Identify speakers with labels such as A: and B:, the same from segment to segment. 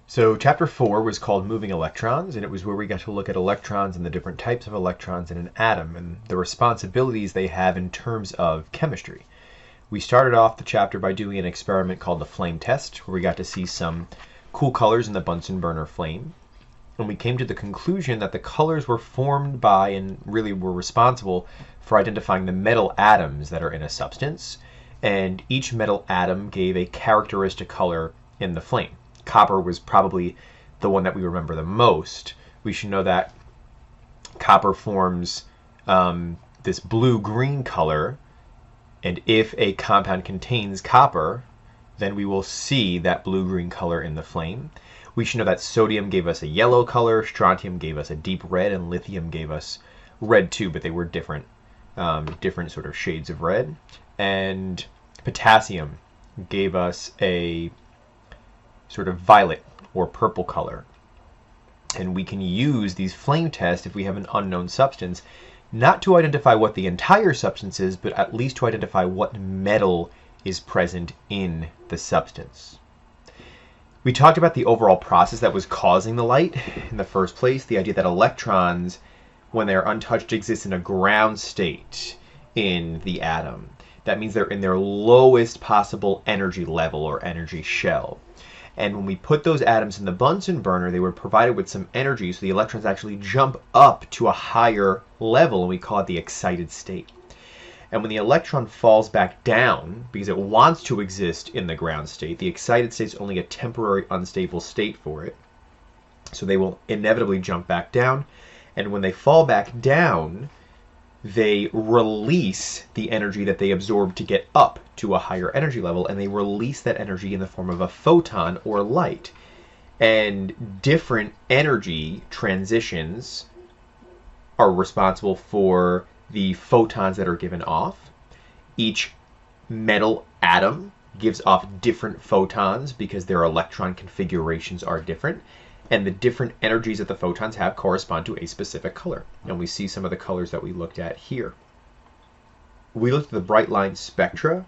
A: So chapter 4 was called Moving Electrons, and it was where we got to look at electrons and the different types of electrons in an atom and the responsibilities they have in terms of chemistry. We started off the chapter by doing an experiment called the flame test, where we got to see some cool colors in the Bunsen burner flame. And we came to the conclusion that the colors were formed by and really were responsible for identifying the metal atoms that are in a substance. And each metal atom gave a characteristic color in the flame. Copper was probably the one that we remember the most. We should know that copper forms this blue-green color, and if a compound contains copper, then we will see that blue-green color in the flame. We should know that sodium gave us a yellow color, strontium gave us a deep red, and lithium gave us red too, but they were different sort of shades of red. And potassium gave us a sort of violet or purple color. And we can use these flame tests if we have an unknown substance, not to identify what the entire substance is, but at least to identify what metal is present in the substance. We talked about the overall process that was causing the light in the first place, the idea that electrons, when they're untouched, exist in a ground state in the atom. That means they're in their lowest possible energy level or energy shell. And when we put those atoms in the Bunsen burner, they were provided with some energy, so the electrons actually jump up to a higher level, and we call it the excited state. And when the electron falls back down, because it wants to exist in the ground state, the excited state is only a temporary unstable state for it. So they will inevitably jump back down. And when they fall back down, they release the energy that they absorbed to get up to a higher energy level, and they release that energy in the form of a photon or light. And different energy transitions are responsible for the photons that are given off. Each metal atom gives off different photons because their electron configurations are different, and the different energies that the photons have correspond to a specific color. And we see some of the colors that we looked at here. We looked at the bright line spectra.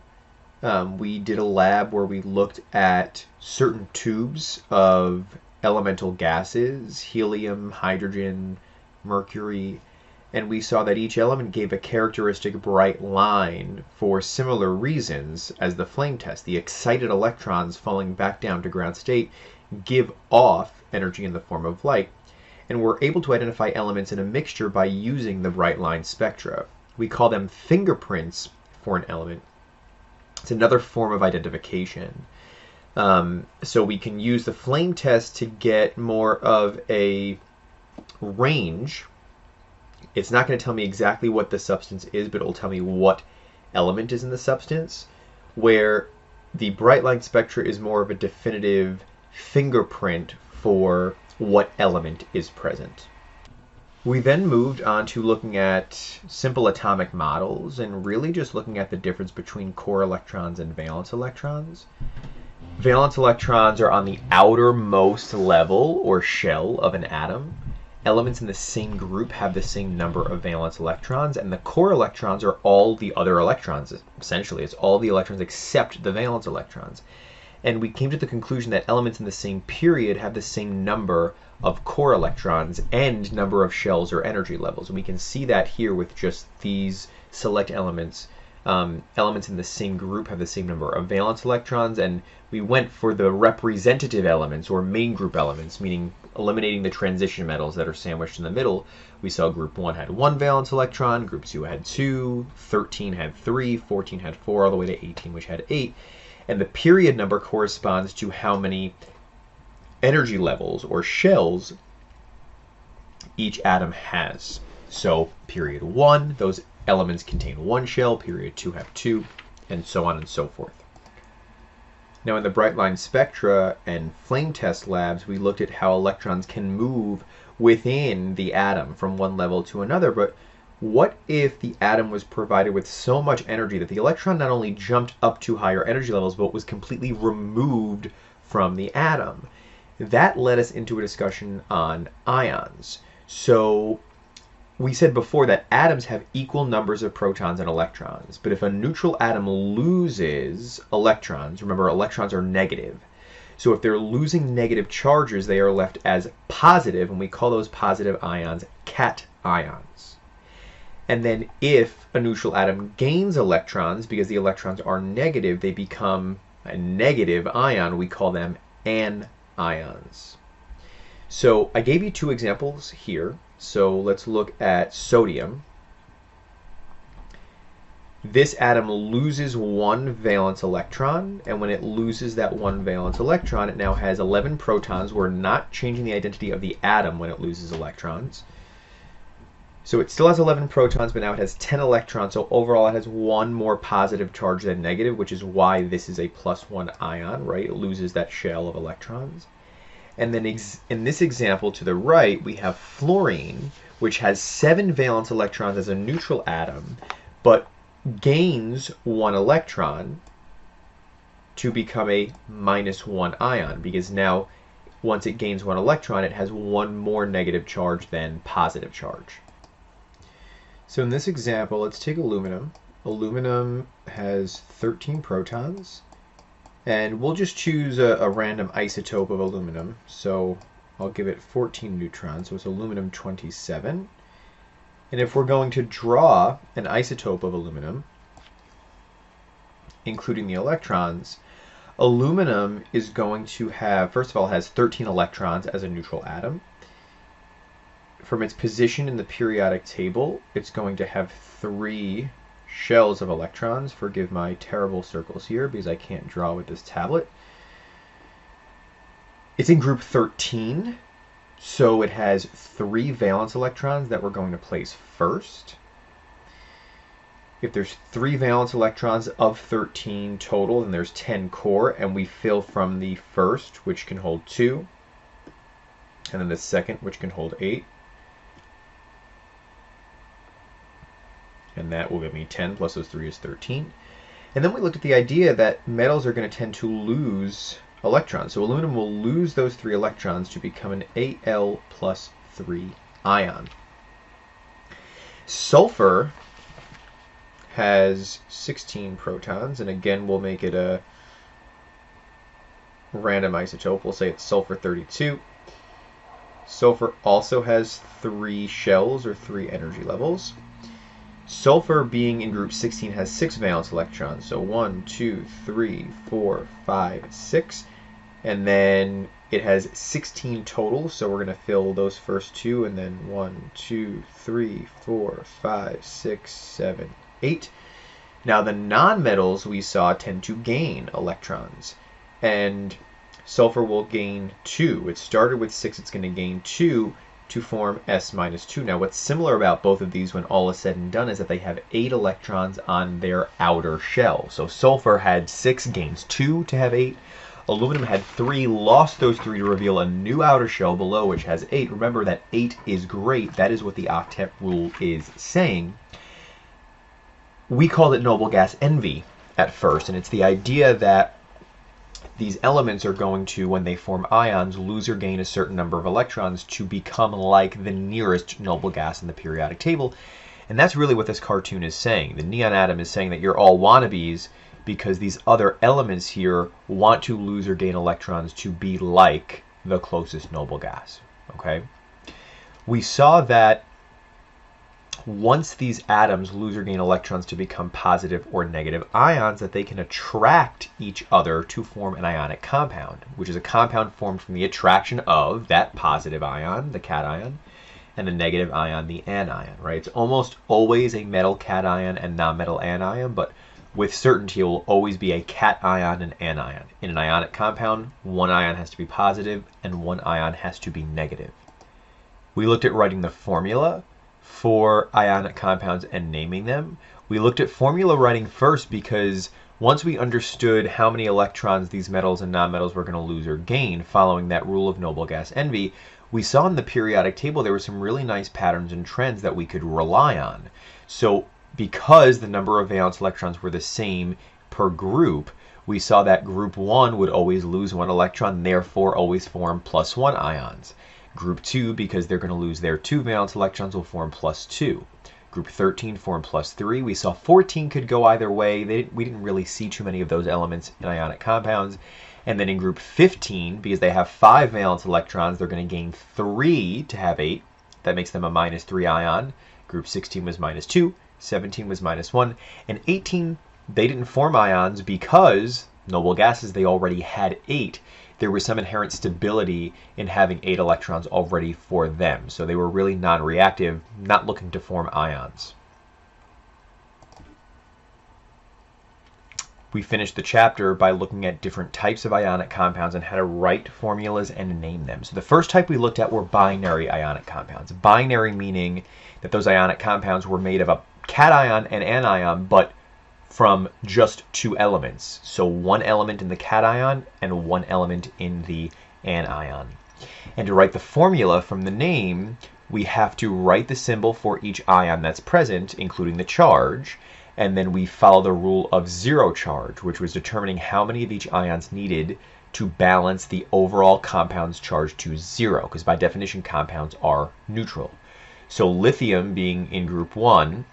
A: We did a lab where we looked at certain tubes of elemental gases, helium, hydrogen, mercury, and we saw that each element gave a characteristic bright line for similar reasons as the flame test. The excited electrons falling back down to ground state give off energy in the form of light, and we're able to identify elements in a mixture by using the bright line spectra. We call them fingerprints for an element. It's another form of identification. So we can use the flame test to get more of a range. It's not going to tell me exactly what the substance is, but it will tell me what element is in the substance, where the bright line spectra is more of a definitive fingerprint for what element is present. We then moved on to looking at simple atomic models and really just looking at the difference between core electrons and valence electrons. Valence electrons are on the outermost level or shell of an atom. Elements in the same group have the same number of valence electrons, and the core electrons are all the other electrons. Essentially, it's all the electrons except the valence electrons. And we came to the conclusion that elements in the same period have the same number of core electrons and number of shells or energy levels. And we can see that here with just these select elements. Elements in the same group have the same number of valence electrons, and we went for the representative elements or main group elements, meaning eliminating the transition metals that are sandwiched in the middle. We saw group 1 had 1 valence electron, group 2 had 2, 13 had 3, 14 had 4, all the way to 18, which had 8. And the period number corresponds to how many energy levels or shells each atom has. So period 1, those elements contain 1 shell, period 2 have 2, and so on and so forth. Now in the bright line spectra and flame test labs, we looked at how electrons can move within the atom from one level to another, but what if the atom was provided with so much energy that the electron not only jumped up to higher energy levels, but was completely removed from the atom? That led us into a discussion on ions. So we said before that atoms have equal numbers of protons and electrons, but if a neutral atom loses electrons, remember electrons are negative, So if they're losing negative charges, they are left as positive, and we call those positive ions cations. And then if a neutral atom gains electrons, because the electrons are negative, they become a negative ion. We call them anions. So I gave you two examples here. So let's look at sodium. This atom loses one valence electron, and when it loses that one valence electron, it now has 11 protons. We're not changing the identity of the atom when it loses electrons. So it still has 11 protons, but now it has 10 electrons. So overall, it has one more positive charge than negative, which is why this is a +1 ion, right? It loses that shell of electrons. And then in this example to the right, we have fluorine, which has 7 valence electrons as a neutral atom, but gains one electron to become a -1 ion, because now once it gains one electron, it has one more negative charge than positive charge. So in this example, let's take aluminum. Aluminum has 13 protons, and we'll just choose a random isotope of aluminum. So I'll give it 14 neutrons, so it's aluminum 27. And if we're going to draw an isotope of aluminum, including the electrons, aluminum is going to have, first of all, it has 13 electrons as a neutral atom. From its position in the periodic table, it's going to have 3 shells of electrons. Forgive my terrible circles here because I can't draw with this tablet. It's in group 13. So it has 3 valence electrons that we're going to place first. If there's 3 valence electrons of 13 total, then there's 10 core, and we fill from the first, which can hold 2, and then the second, which can hold 8. And that will give me 10 plus those 3 is 13. And then we looked at the idea that metals are going to tend to lose electrons. So aluminum will lose those 3 electrons to become an Al+3 ion. Sulfur has 16 protons, and again we'll make it a random isotope. We'll say it's sulfur 32. Sulfur also has 3 shells or 3 energy levels. Sulfur, being in group 16, has 6 valence electrons. So 1, 2, 3, 4, 5, 6. And then it has 16 total. So we're going to fill those first 2. And then 1, 2, 3, 4, 5, 6, 7, 8. Now the nonmetals we saw tend to gain electrons. And sulfur will gain 2. It started with 6. It's going to gain 2. To form S-2. Now what's similar about both of these when all is said and done is that they have 8 electrons on their outer shell. So sulfur had 6, gains 2 to have 8. Aluminum had 3, lost those 3 to reveal a new outer shell below, which has 8. Remember that 8 is great. That is what the octet rule is saying. We called it noble gas envy at first, and it's the idea that these elements are going to, when they form ions, lose or gain a certain number of electrons to become like the nearest noble gas in the periodic table. And that's really what this cartoon is saying. The neon atom is saying that you're all wannabes because these other elements here want to lose or gain electrons to be like the closest noble gas. Okay? We saw that once these atoms lose or gain electrons to become positive or negative ions, that they can attract each other to form an ionic compound, which is a compound formed from the attraction of that positive ion, the cation, and the negative ion, the anion, right? It's almost always a metal cation and non-metal anion, but with certainty it will always be a cation and anion. In an ionic compound, one ion has to be positive and one ion has to be negative. We looked at writing the formula for ionic compounds and naming them. We looked at formula writing first because once we understood how many electrons these metals and nonmetals were going to lose or gain following that rule of noble gas envy, we saw in the periodic table there were some really nice patterns and trends that we could rely on. So because the number of valence electrons were the same per group, we saw that group 1 would always lose 1 electron, therefore always form +1 ions. Group 2, because they're going to lose their 2 valence electrons, will form +2. Group 13 form +3. We saw 14 could go either way. We didn't really see too many of those elements in ionic compounds. And then in group 15, because they have 5 valence electrons, they're going to gain 3 to have 8. That makes them a -3 ion. Group 16 was -2, 17 was -1, and 18, they didn't form ions because noble gases, they already had 8. There was some inherent stability in having 8 electrons already for them. So they were really non-reactive, not looking to form ions. We finished the chapter by looking at different types of ionic compounds and how to write formulas and name them. So the first type we looked at were binary ionic compounds. Binary meaning that those ionic compounds were made of a cation and anion, but from just 2 elements. So 1 element in the cation and 1 element in the anion. And to write the formula from the name, we have to write the symbol for each ion that's present, including the charge, and then we follow the rule of 0 charge, which was determining how many of each ion's needed to balance the overall compound's charge to 0, because by definition compounds are neutral. So lithium, being in group 1,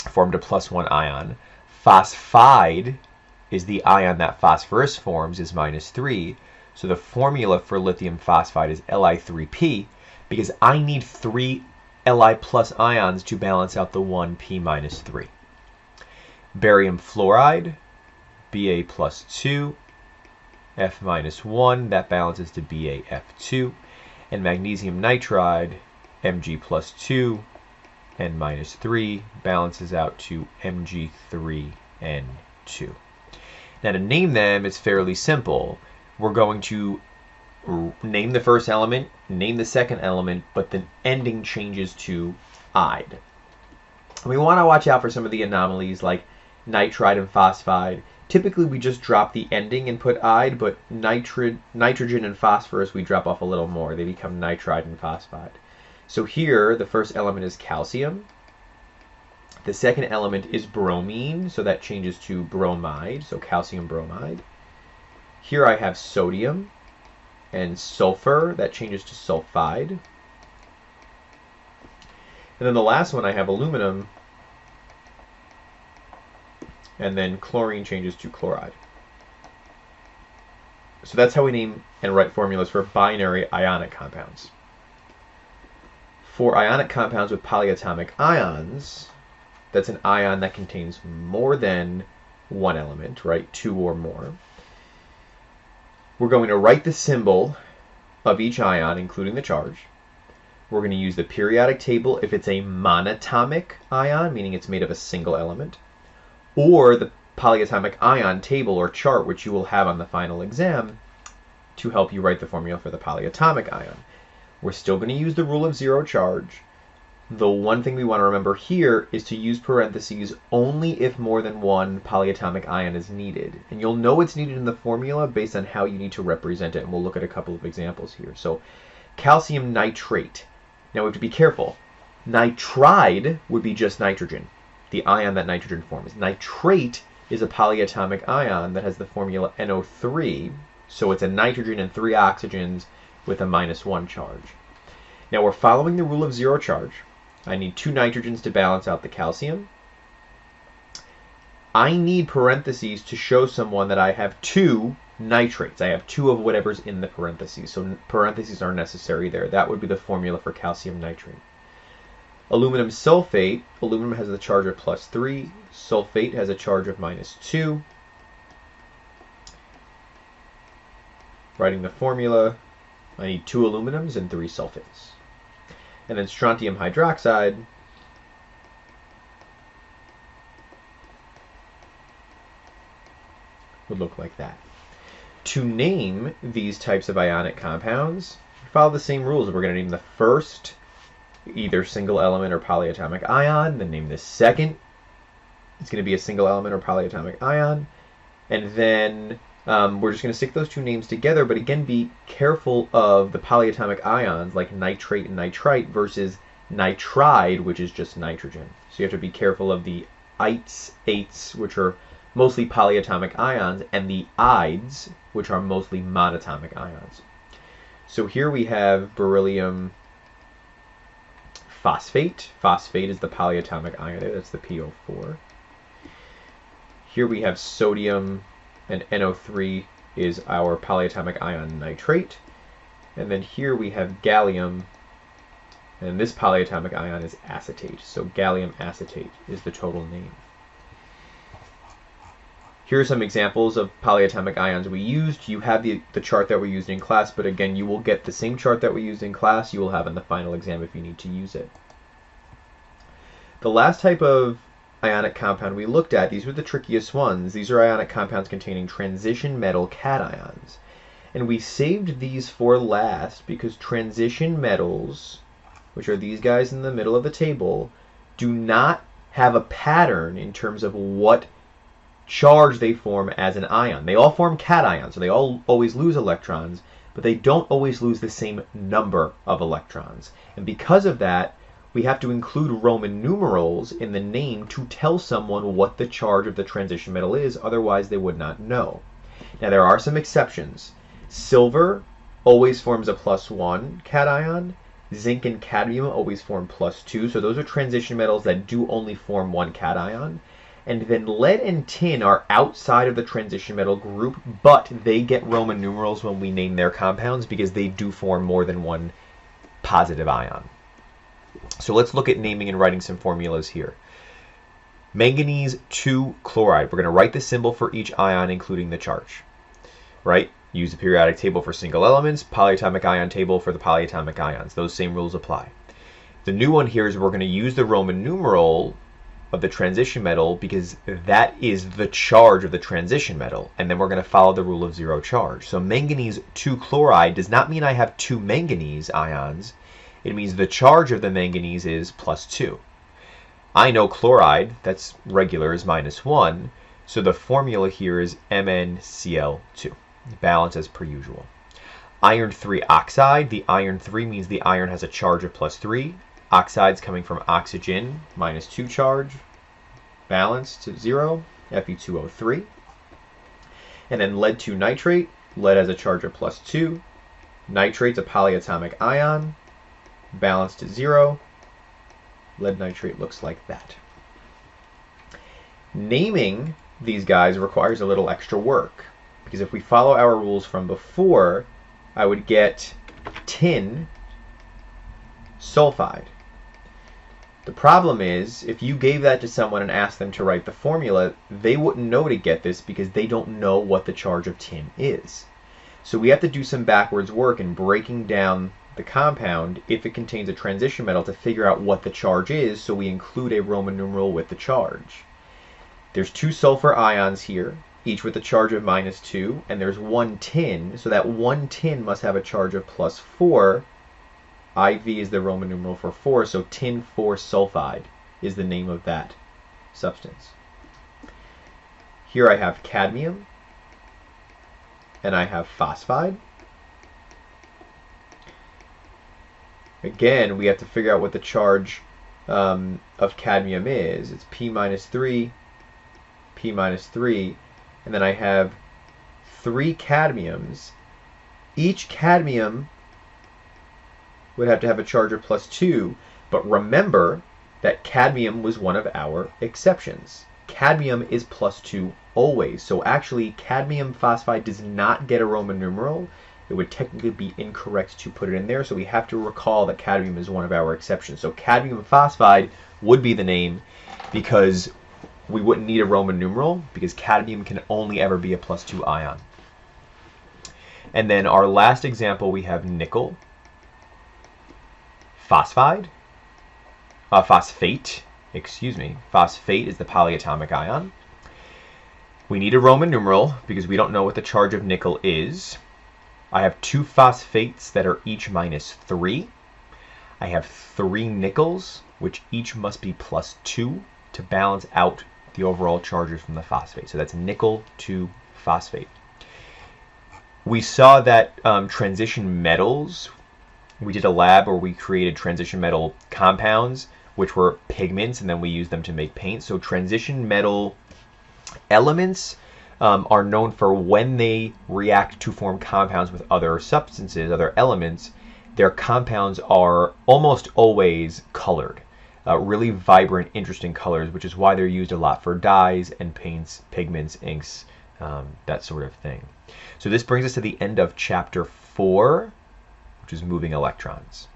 A: formed a +1 ion. Phosphide is the ion that phosphorus forms, is -3. So the formula for lithium phosphide is Li3P, because I need 3 Li plus ions to balance out the 1 P minus 3. Barium fluoride, Ba+2, F -1, that balances to BaF2. And magnesium nitride, Mg+2, N -3, balances out to Mg3N2. Now to name them, it's fairly simple. We're going to name the first element, name the second element, but the ending changes to "ide." We want to watch out for some of the anomalies like nitride and phosphide. Typically we just drop the ending and put "ide," but nitrogen and phosphorus we drop off a little more. They become nitride and phosphide. So here the first element is calcium. The second element is bromine, so that changes to bromide, so calcium bromide. Here I have sodium and sulfur, that changes to sulfide. And then the last one I have aluminum, and then chlorine changes to chloride. So that's how we name and write formulas for binary ionic compounds. For ionic compounds with polyatomic ions, that's an ion that contains more than 1 element, right? 2 or more. We're going to write the symbol of each ion, including the charge. We're going to use the periodic table if it's a monatomic ion, meaning it's made of a single element, or the polyatomic ion table or chart, which you will have on the final exam, to help you write the formula for the polyatomic ion. We're still going to use the rule of 0 charge. The one thing we want to remember here is to use parentheses only if more than 1 polyatomic ion is needed. And you'll know it's needed in the formula based on how you need to represent it, and we'll look at a couple of examples here. So calcium nitrate. Now we have to be careful. Nitride would be just nitrogen, the ion that nitrogen forms. Nitrate is a polyatomic ion that has the formula NO3, so it's a nitrogen and 3 oxygens with a -1 charge. Now we're following the rule of 0 charge. I need 2 nitrogens to balance out the calcium. I need parentheses to show someone that I have 2 nitrates. I have 2 of whatever's in the parentheses, so parentheses are necessary there. That would be the formula for calcium nitrate. Aluminum sulfate, aluminum has a charge of +3, sulfate has a charge of -2. Writing the formula, I need 2 aluminums and 3 sulfates. And then strontium hydroxide would look like that. To name these types of ionic compounds, follow the same rules. We're going to name the first either single element or polyatomic ion, then name the second. It's going to be a single element or polyatomic ion, and then we're just going to stick those 2 names together, but again, be careful of the polyatomic ions like nitrate and nitrite versus nitride, which is just nitrogen. So you have to be careful of the ites, ates, which are mostly polyatomic ions, and the ides, which are mostly monatomic ions. So here we have beryllium phosphate. Phosphate is the polyatomic ion there, that's the PO4. Here we have sodium and NO3 is our polyatomic ion nitrate. And then here we have gallium, and this polyatomic ion is acetate. So gallium acetate is the total name. Here are some examples of polyatomic ions we used. You have the chart that we used in class, but again, you will get the same chart that we used in class you will have in the final exam if you need to use it. The last type of ionic compound we looked at, these were the trickiest ones. These are ionic compounds containing transition metal cations. And we saved these for last because transition metals, which are these guys in the middle of the table, do not have a pattern in terms of what charge they form as an ion. They all form cations, so they all always lose electrons, but they don't always lose the same number of electrons. And because of that, we have to include Roman numerals in the name to tell someone what the charge of the transition metal is, otherwise they would not know. Now there are some exceptions. Silver always forms a +1 cation. Zinc and cadmium always form +2, so those are transition metals that do only form one cation. And then lead and tin are outside of the transition metal group, but they get Roman numerals when we name their compounds because they do form more than one positive ion. So let's look at naming and writing some formulas here. Manganese 2 chloride. We're going to write the symbol for each ion, including the charge. Right? Use the periodic table for single elements, polyatomic ion table for the polyatomic ions. Those same rules apply. The new one here is we're going to use the Roman numeral of the transition metal because that is the charge of the transition metal, and then we're going to follow the rule of zero charge. So manganese 2 chloride does not mean I have 2 manganese ions. It means the charge of the manganese is +2. I know chloride, that's regular, is -1, so the formula here is MnCl2. Balance as per usual. Iron 3 oxide, the iron 3 means the iron has a charge of +3. Oxides coming from oxygen, -2 charge, balance to 0, Fe2O3. And then lead 2 nitrate, lead has a charge of +2. Nitrate's a polyatomic ion, balance to 0. Lead nitrate looks like that. Naming these guys requires a little extra work, because if we follow our rules from before, I would get tin sulfide. The problem is, if you gave that to someone and asked them to write the formula, they wouldn't know to get this because they don't know what the charge of tin is. So we have to do some backwards work in breaking down the compound if it contains a transition metal to figure out what the charge is, so we include a Roman numeral with the charge. There's 2 sulfur ions here, each with a charge of -2, and there's 1 tin, so that 1 tin must have a charge of +4. IV is the Roman numeral for 4, so tin 4 sulfide is the name of that substance. Here I have cadmium, and I have phosphide. Again, we have to figure out what the charge of cadmium is. It's P-3, P-3, and then I have 3 cadmiums. Each cadmium would have to have a charge of +2, but remember that cadmium was one of our exceptions. Cadmium is +2 always, so actually cadmium phosphide does not get a Roman numeral. It would technically be incorrect to put it in there, so we have to recall that cadmium is one of our exceptions. So cadmium phosphide would be the name because we wouldn't need a Roman numeral because cadmium can only ever be a +2 ion. And then our last example, we have nickel phosphate, phosphate is the polyatomic ion. We need a Roman numeral because we don't know what the charge of nickel is. I have 2 phosphates that are each -3. I have 3 nickels, which each must be +2 to balance out the overall charges from the phosphate. So that's nickel to phosphate. We saw that transition metals, we did a lab where we created transition metal compounds, which were pigments, and then we used them to make paint. So transition metal elements are known for when they react to form compounds with other substances, other elements, their compounds are almost always colored. Really vibrant, interesting colors, which is why they're used a lot for dyes and paints, pigments, inks, that sort of thing. So this brings us to the end of chapter 4, which is moving electrons.